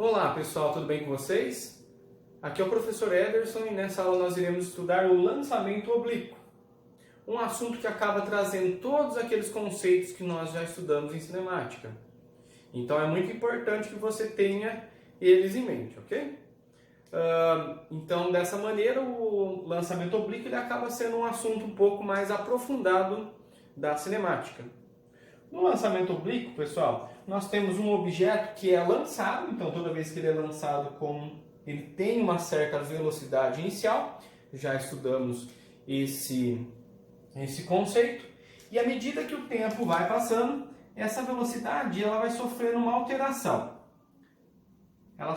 Olá pessoal, tudo bem com vocês? Aqui é o professor Ederson e nessa aula nós iremos estudar o lançamento oblíquo. Um assunto que acaba trazendo todos aqueles conceitos que nós já estudamos em cinemática. Então é muito importante que você tenha eles em mente, ok? Então dessa maneira o lançamento oblíquo ele acaba sendo um assunto um pouco mais aprofundado da cinemática. No lançamento oblíquo, pessoal, nós temos um objeto que é lançado, então toda vez que ele é lançado, ele tem uma certa velocidade inicial, já estudamos esse conceito, e à medida que o tempo vai passando, essa velocidade ela vai sofrendo uma alteração. Ela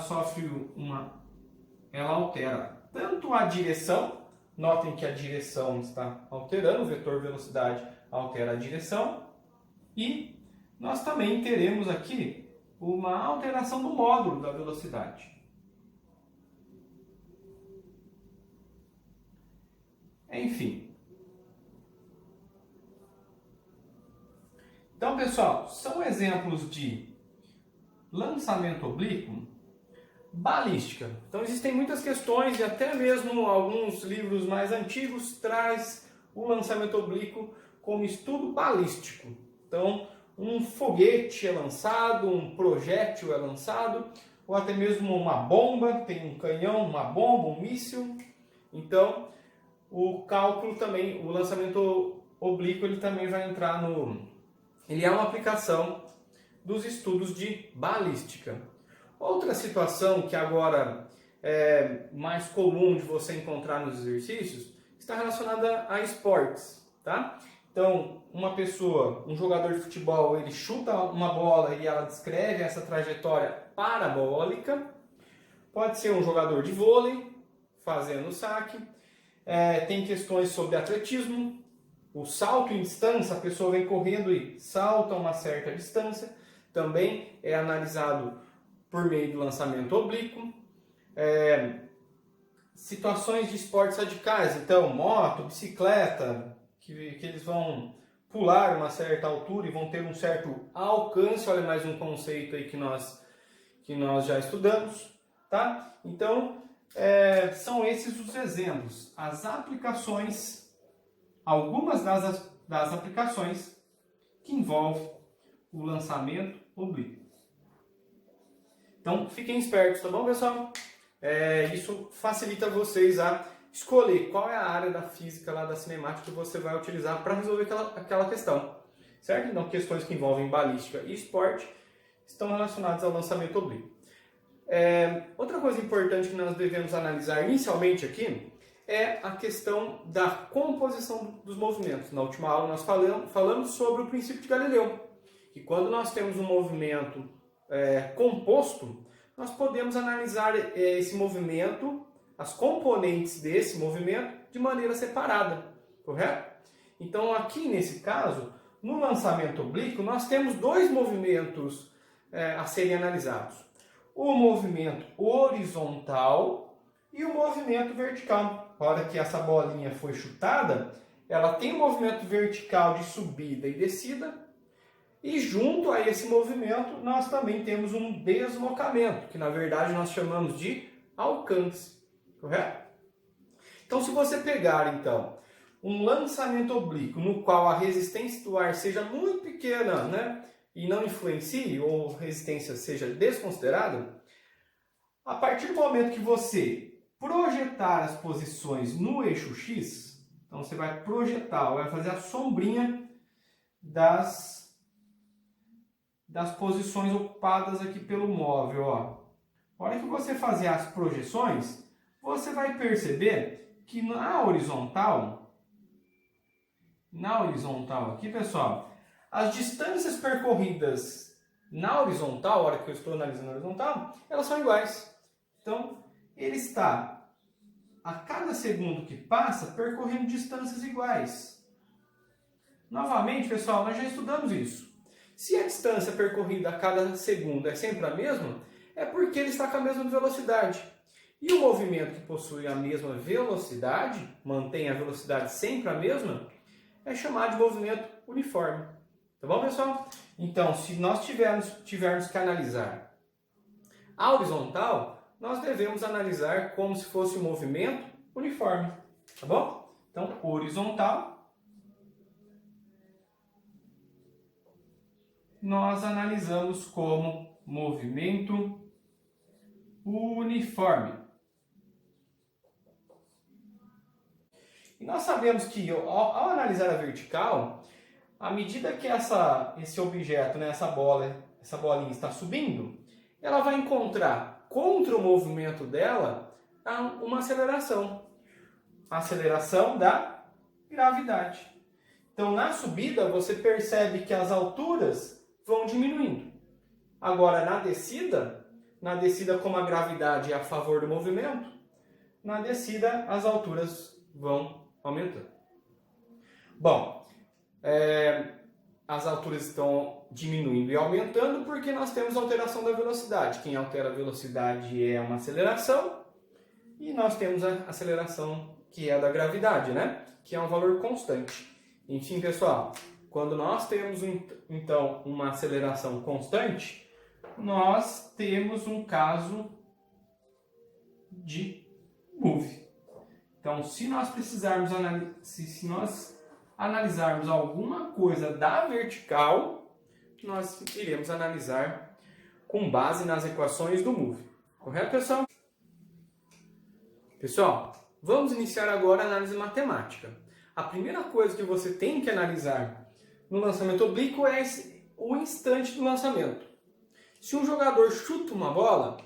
altera tanto a direção, notem que a direção está alterando, o vetor velocidade altera a direção, e nós também teremos aqui uma alteração do módulo da velocidade. Enfim. Então, pessoal, são exemplos de lançamento oblíquo, balística. Então, existem muitas questões e até mesmo alguns livros mais antigos traz o lançamento oblíquo como estudo balístico. Então, um foguete é lançado, um projétil é lançado, ou até mesmo uma bomba, tem um canhão, uma bomba, um míssil. Então, o cálculo também, o lançamento oblíquo, ele também vai entrar Ele é uma aplicação dos estudos de balística. Outra situação que agora é mais comum de você encontrar nos exercícios está relacionada a esportes, tá? Então, um jogador de futebol, ele chuta uma bola e ela descreve essa trajetória parabólica. Pode ser um jogador de vôlei fazendo o saque. Tem questões sobre atletismo, o salto em distância, a pessoa vem correndo e salta uma certa distância. Também é analisado por meio do lançamento oblíquo. Situações de esportes radicais, então moto, bicicleta, que eles vão pular uma certa altura e vão ter um certo alcance. Olha mais um conceito aí que nós já estudamos, tá? Então, são esses os exemplos, as aplicações, algumas das aplicações que envolvem o lançamento oblíquo. Então, fiquem espertos, tá bom, pessoal? Isso facilita vocês a escolher qual é a área da física lá da cinemática que você vai utilizar para resolver aquela questão, certo? Então, questões que envolvem balística e esporte estão relacionadas ao lançamento oblíquo. Outra coisa importante que nós devemos analisar inicialmente aqui é a questão da composição dos movimentos. Na última aula nós falamos sobre o princípio de Galileu, que quando nós temos um movimento composto, nós podemos analisar esse movimento, as componentes desse movimento, de maneira separada, correto? Então, aqui nesse caso, no lançamento oblíquo, nós temos dois movimentos a serem analisados. O movimento horizontal e o movimento vertical. Na hora que essa bolinha foi chutada, ela tem um movimento vertical de subida e descida, e junto a esse movimento, nós também temos um deslocamento, que na verdade nós chamamos de alcance, correto? Então, se você pegar, então, um lançamento oblíquo no qual a resistência do ar seja muito pequena, né, e não influencie, ou resistência seja desconsiderada, a partir do momento que você projetar as posições no eixo X, então você vai projetar, vai fazer a sombrinha das posições ocupadas aqui pelo móvel, ó. Na hora que você fazer as projeções, você vai perceber que na horizontal aqui, pessoal, as distâncias percorridas na horizontal, a hora que eu estou analisando a horizontal, elas são iguais. Então, ele está, a cada segundo que passa, percorrendo distâncias iguais. Novamente, pessoal, nós já estudamos isso. Se a distância percorrida a cada segundo é sempre a mesma, é porque ele está com a mesma velocidade. E o movimento que possui a mesma velocidade, mantém a velocidade sempre a mesma, é chamado de movimento uniforme. Tá bom, pessoal? Então, se nós tivermos que analisar A horizontal, nós devemos analisar como se fosse um movimento uniforme, tá bom? Então, horizontal, nós analisamos como movimento uniforme. E nós sabemos que ao analisar a vertical, à medida que esse objeto, né, essa bolinha está subindo, ela vai encontrar contra o movimento dela uma aceleração. A aceleração da gravidade. Então, na subida, você percebe que as alturas vão diminuindo. Agora, na descida, como a gravidade é a favor do movimento, na descida as alturas vão aumentando. Bom, as alturas estão diminuindo e aumentando porque nós temos alteração da velocidade. Quem altera a velocidade é uma aceleração e nós temos a aceleração que é a da gravidade, né? Que é um valor constante. Enfim, pessoal, quando nós temos então uma aceleração constante, nós temos um caso de move. Então, se nós precisarmos se nós analisarmos alguma coisa da vertical, nós iremos analisar com base nas equações do move. Correto, pessoal? Pessoal, vamos iniciar agora a análise matemática. A primeira coisa que você tem que analisar no lançamento oblíquo é o instante do lançamento. Se um jogador chuta uma bola,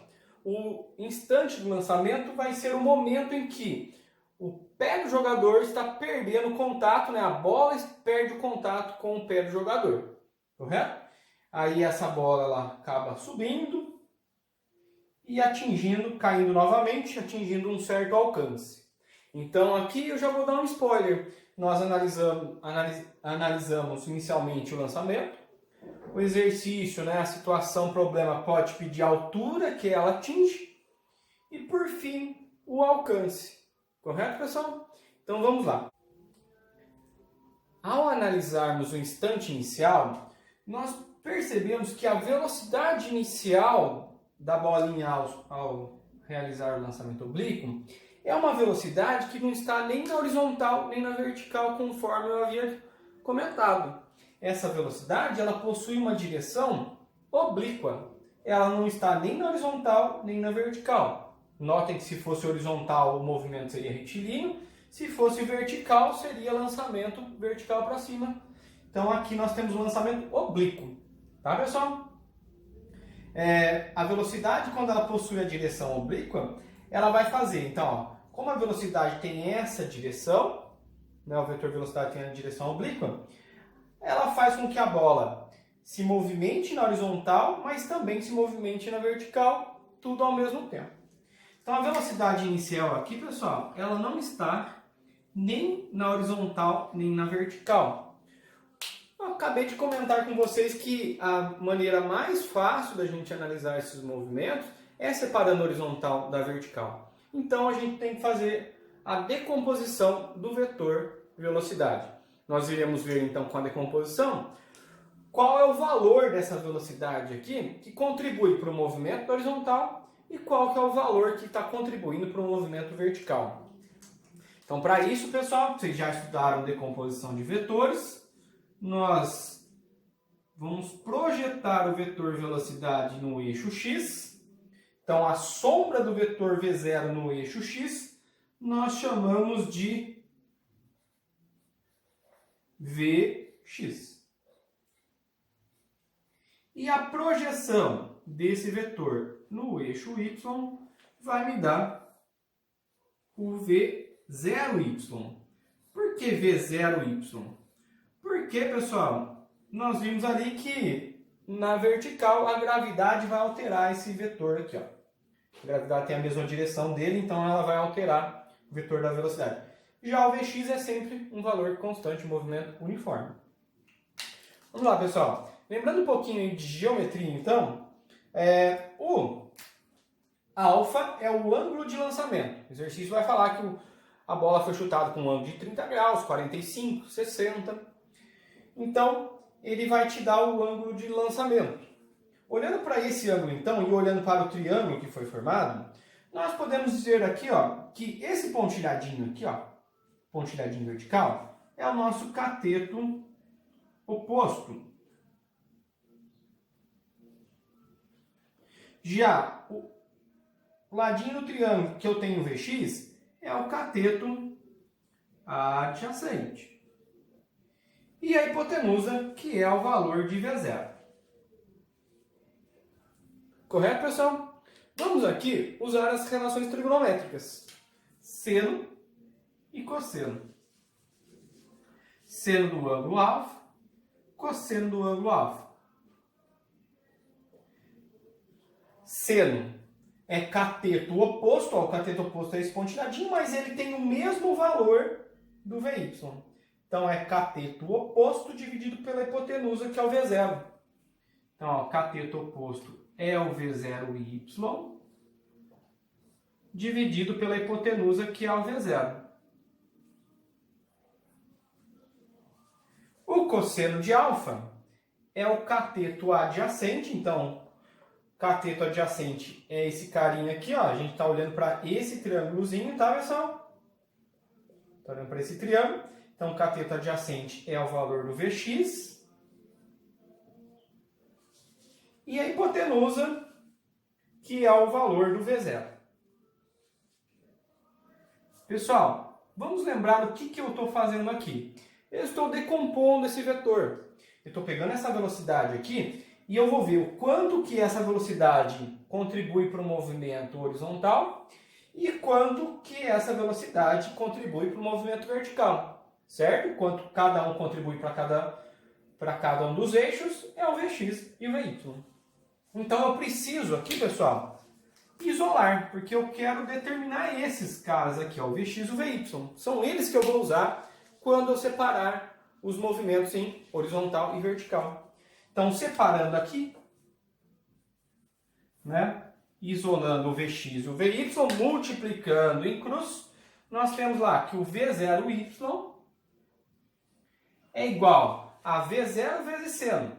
o instante do lançamento vai ser o momento em que o pé do jogador está perdendo contato, né? A bola perde o contato com o pé do jogador, correto? Aí essa bola ela acaba subindo e caindo novamente, atingindo um certo alcance. Então aqui eu já vou dar um spoiler. Nós analisamos inicialmente o lançamento, o exercício, né? A situação, problema pode pedir a altura que ela atinge e por fim o alcance. Correto, pessoal? Então vamos lá. Ao analisarmos o instante inicial, nós percebemos que a velocidade inicial da bolinha ao realizar o lançamento oblíquo é uma velocidade que não está nem na horizontal nem na vertical, conforme eu havia comentado. Essa velocidade ela possui uma direção oblíqua. Ela não está nem na horizontal nem na vertical. Notem que se fosse horizontal o movimento seria retilíneo, se fosse vertical seria lançamento vertical para cima. Então aqui nós temos o lançamento oblíquo, tá, pessoal? A velocidade, quando ela possui a direção oblíqua, ela vai fazer, então, ó, como a velocidade tem essa direção, né, o vetor velocidade tem a direção oblíqua, ela faz com que a bola se movimente na horizontal, mas também se movimente na vertical, tudo ao mesmo tempo. Então a velocidade inicial aqui, pessoal, ela não está nem na horizontal nem na vertical. Eu acabei de comentar com vocês que a maneira mais fácil da gente analisar esses movimentos é separando a horizontal da vertical. Então a gente tem que fazer a decomposição do vetor velocidade. Nós iremos ver então com a decomposição qual é o valor dessa velocidade aqui que contribui para o movimento horizontal e qual que é o valor que está contribuindo para o movimento vertical. Então, para isso, pessoal, vocês já estudaram decomposição de vetores. Nós vamos projetar o vetor velocidade no eixo x. Então, a sombra do vetor v0 no eixo x, nós chamamos de vx. E a projeção desse vetor no eixo y vai me dar o v0y. Por que v0y? Porque, pessoal, nós vimos ali que na vertical a gravidade vai alterar esse vetor aqui, ó. A gravidade tem a mesma direção dele, então ela vai alterar o vetor da velocidade. Já o vx é sempre um valor constante, um movimento uniforme. Vamos lá, pessoal. Lembrando um pouquinho de geometria, então, o alfa é o ângulo de lançamento. O exercício vai falar que a bola foi chutada com um ângulo de 30 graus, 45, 60. Então, ele vai te dar o ângulo de lançamento. Olhando para esse ângulo, então, e olhando para o triângulo que foi formado, nós podemos dizer aqui, ó, que esse pontilhadinho aqui, ó, pontilhadinho vertical, é o nosso cateto oposto. Já o ladinho do triângulo que eu tenho VX é o cateto adjacente. E a hipotenusa, que é o valor de V0. Correto, pessoal? Vamos aqui usar as relações trigonométricas. Seno e cosseno. Seno do ângulo alfa, cosseno do ângulo alfa. Seno é cateto oposto, ó, o cateto oposto é esse pontilhadinho, mas ele tem o mesmo valor do VY. Então, é cateto oposto dividido pela hipotenusa, que é o V0. Então, ó, cateto oposto é o V0y dividido pela hipotenusa, que é o V0. O cosseno de alfa é o cateto adjacente. Então, cateto adjacente é esse carinha aqui, ó. A gente está olhando para esse triângulozinho, tá, pessoal? Está olhando para esse triângulo. Então, cateto adjacente é o valor do Vx. E a hipotenusa, que é o valor do V0. Pessoal, vamos lembrar o que eu estou fazendo aqui. Eu estou decompondo esse vetor. Eu estou pegando essa velocidade aqui e eu vou ver o quanto que essa velocidade contribui para o movimento horizontal e quanto que essa velocidade contribui para o movimento vertical. Certo? Quanto cada um contribui para cada um dos eixos é o Vx e o Vy. Então eu preciso aqui, pessoal, isolar, porque eu quero determinar esses caras aqui, ó, o Vx e o Vy. São eles que eu vou usar quando eu separar os movimentos em horizontal e vertical. Então, separando aqui, né, isolando o Vx e o Vy, multiplicando em cruz, nós temos lá que o V0y é igual a V0 vezes seno.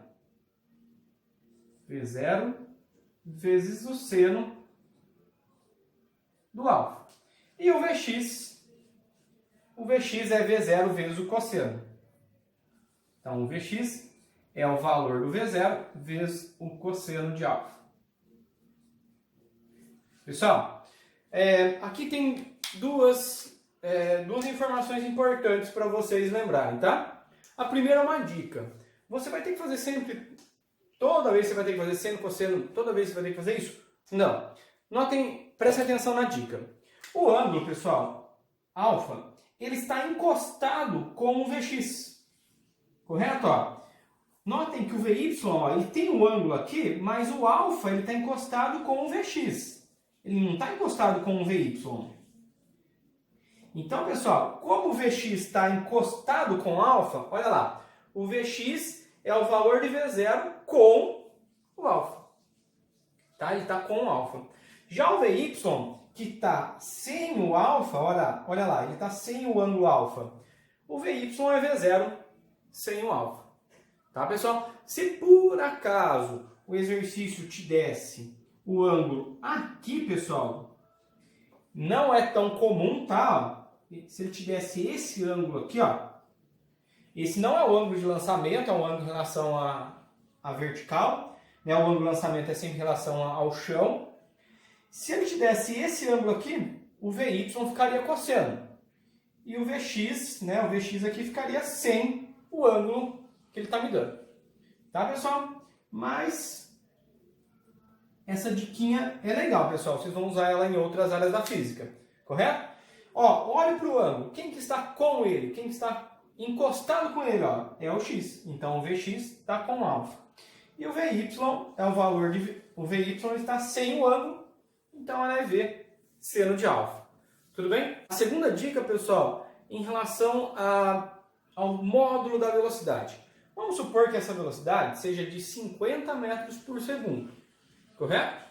V0 vezes o seno do alfa. E o Vx é V0 vezes o cosseno. Então, o Vx é o valor do V0 vezes o cosseno de alfa. Pessoal, aqui tem duas informações importantes para vocês lembrarem, tá? A primeira é uma dica. Você vai ter que fazer sempre, toda vez você vai ter que fazer seno, cosseno, toda vez você vai ter que fazer isso? Não. Prestem atenção na dica. O ângulo, pessoal, alfa, ele está encostado com o Vx. Correto? Ó. Notem que o Vy, ó, ele tem um ângulo aqui, mas o alfa ele está encostado com o Vx. Ele não está encostado com o Vy. Então, pessoal, como o Vx está encostado com o alfa, olha lá, o Vx é o valor de V0 com o alfa. Tá? Ele está com o alfa. Já o Vy, que está sem o alfa, olha lá, ele está sem o ângulo alfa. O Vy é V0 sem o alfa. Tá, pessoal? Se por acaso o exercício te desse o ângulo aqui, pessoal, não é tão comum, tá? Se ele tivesse esse ângulo aqui, ó, esse não é o ângulo de lançamento, é um ângulo em relação à vertical, né? O ângulo de lançamento é sempre em relação ao chão. Se ele tivesse esse ângulo aqui, o Vy ficaria cosseno. E o Vx, né? O Vx aqui ficaria sem o ângulo que ele está me dando. Tá, pessoal? Mas essa diquinha é legal, pessoal. Vocês vão usar ela em outras áreas da física. Correto? Ó, olhe para o ângulo. Quem que está com ele? Quem que está encostado com ele? Ó, é o x. Então, o Vx está com alfa. E o Vy é o valor de... O Vy está sem o ângulo. Então, ela é V seno de alfa. Tudo bem? A segunda dica, pessoal, em relação ao módulo da velocidade. Vamos supor que essa velocidade seja de 50 metros por segundo. Correto?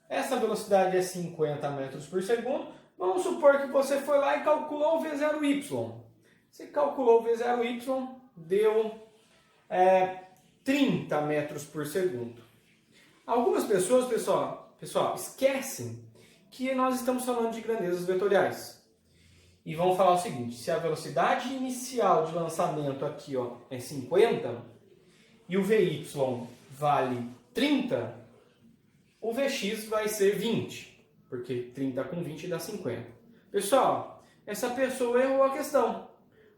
Essa velocidade é 50 metros por segundo. Vamos supor que você foi lá e calculou o V0y. Você calculou o V0y, deu 30 metros por segundo. Algumas pessoas, pessoal, esquecem que nós estamos falando de grandezas vetoriais. E vão falar o seguinte, se a velocidade inicial de lançamento aqui ó, é 50 e o Vy vale 30, o Vx vai ser 20, porque 30 com 20 dá 50. Pessoal, essa pessoa errou a questão.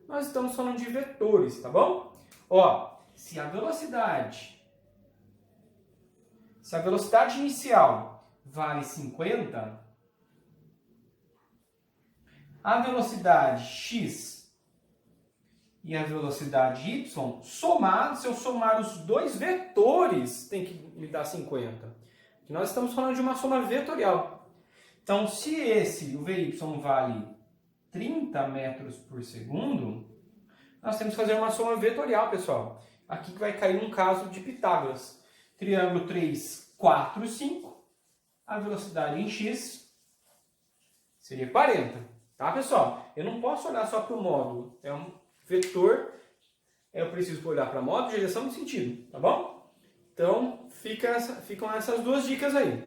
Nós estamos falando de vetores, tá bom? Ó, se a velocidade inicial vale 50, a velocidade x e a velocidade y, somados, se eu somar os dois vetores, tem que me dar 50. Porque nós estamos falando de uma soma vetorial. Então, se o Vy vale 30 metros por segundo, nós temos que fazer uma soma vetorial, pessoal. Aqui que vai cair um caso de Pitágoras. Triângulo 3, 4, 5. A velocidade em x seria 40. Tá, pessoal? Eu não posso olhar só para o módulo. É um vetor. Eu preciso olhar para módulo, direção e sentido. Tá bom? Então, ficam essas duas dicas aí.